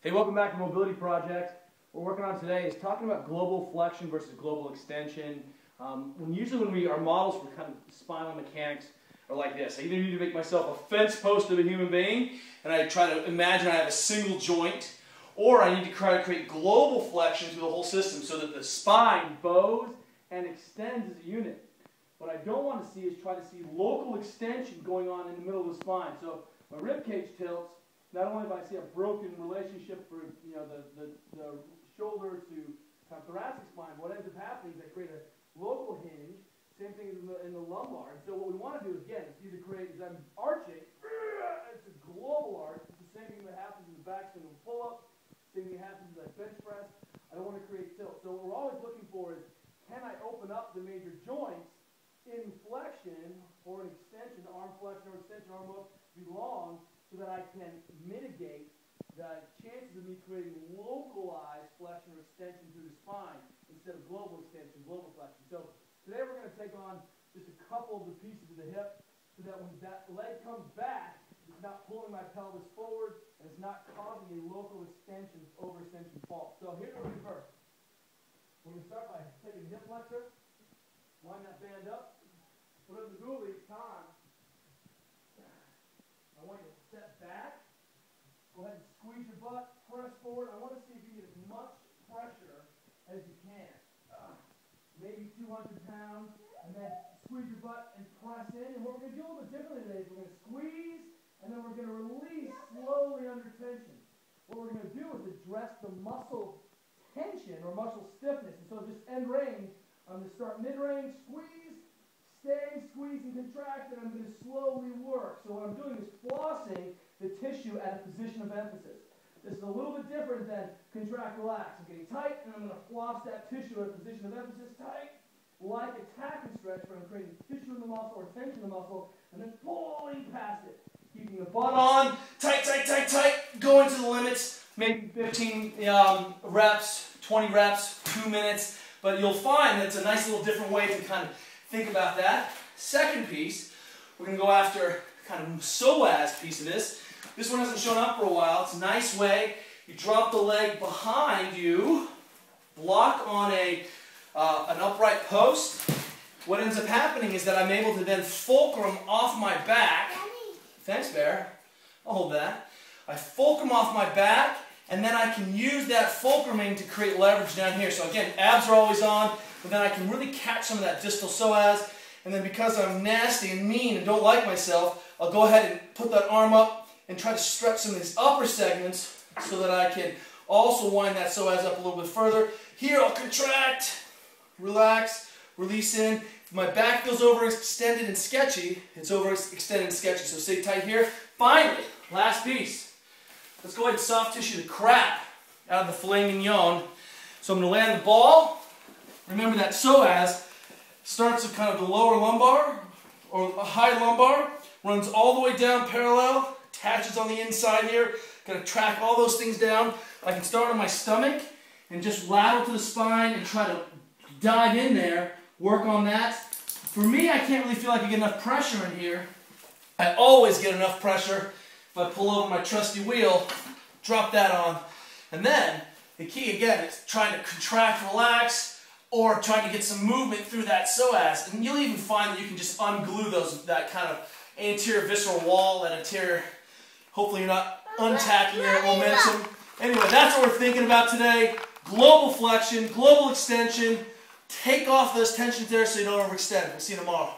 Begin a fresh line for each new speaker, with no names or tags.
Hey, welcome back to Mobility Project. What we're working on today is talking about global flexion versus global extension. Usually our models for kind of spinal mechanics are like this. I either need to make myself a fence post of a human being, and I try to imagine I have a single joint, or I need to try to create global flexion through the whole system so that the spine bows and extends as a unit. What I don't want to see is try to see local extension going on in the middle of the spine. So my rib cage tilts. Not only do I see a broken relationship for the shoulder to kind of thoracic spine, what ends up happening is I create a local hinge. Same thing in the lumbar. And so what we want to do again is either create, as I'm arching, it's a global arch. It's the same thing that happens in the back swing and pull-up. Same thing that happens as I bench press. I don't want to create tilt. So what we're always looking for is, can I open up the major joints in flexion or an extension, arm flexion or extension, arm hook, be long, so that I can mitigate the chances of me creating localized flexion or extension through the spine instead of global extension, global flexion. So today we're going to take on just a couple of the pieces of the hip so that when that leg comes back, it's not pulling my pelvis forward and it's not causing a local extension, overextension fault. So here's what we do first. We're going to start by taking the hip flexor, wind that band up, put it in the goalie, time. I want you to step back, go ahead and squeeze your butt, press forward. I want to see if you get as much pressure as you can. Maybe 200 pounds, and then squeeze your butt and press in. And what we're going to do a little bit differently today is we're going to squeeze, and then we're going to release slowly under tension. What we're going to do is address the muscle tension or muscle stiffness. And so just end range, I'm going to start mid-range, squeeze, stay, squeeze, and contract, and I'm going to slowly work. So what I'm doing is flossing the tissue at a position of emphasis. This is a little bit different than contract, relax. I'm getting tight, and I'm going to floss that tissue at a position of emphasis, tight, like a tack and stretch, where I'm creating tissue in the muscle or tension in the muscle, and then pulling past it. Keeping the butt on, tight, tight, tight, tight, going to the limits, maybe 15 reps, 20 reps, 2 minutes, but you'll find that it's a nice little different way to kind of think about that. Second piece, we're going to go after kind of psoas piece of this. This one hasn't shown up for a while. It's a nice way. You drop the leg behind you, block on an upright post. What ends up happening is that I'm able to then fulcrum off my back. Thanks, Bear. I'll hold that. I fulcrum off my back, and then I can use that fulcruming to create leverage down here. So again, abs are always on, but then I can really catch some of that distal psoas. And then because I'm nasty and mean and don't like myself, I'll go ahead and put that arm up and try to stretch some of these upper segments so that I can also wind that psoas up a little bit further. Here I'll contract, relax, release in. If my back feels overextended and sketchy, it's overextended and sketchy. So stay tight here. Finally, last piece. Let's go ahead and soft tissue the crap out of the filet mignon. So I'm going to land the ball. Remember that psoas starts at kind of the lower lumbar or a high lumbar, runs all the way down parallel, attaches on the inside here. Going to track all those things down. I can start on my stomach and just lateral to the spine and try to dive in there, work on that. For me, I can't really feel like I get enough pressure in here. I always get enough pressure if I pull over my trusty wheel, drop that on. And then the key again is trying to contract, relax, or trying to get some movement through that psoas. And you'll even find that you can just unglue that kind of anterior visceral wall, that anterior. Hopefully you're not untacking your momentum. Anyway, that's what we're thinking about today. Global flexion, global extension. Take off those tensions there so you don't overextend. We'll see you tomorrow.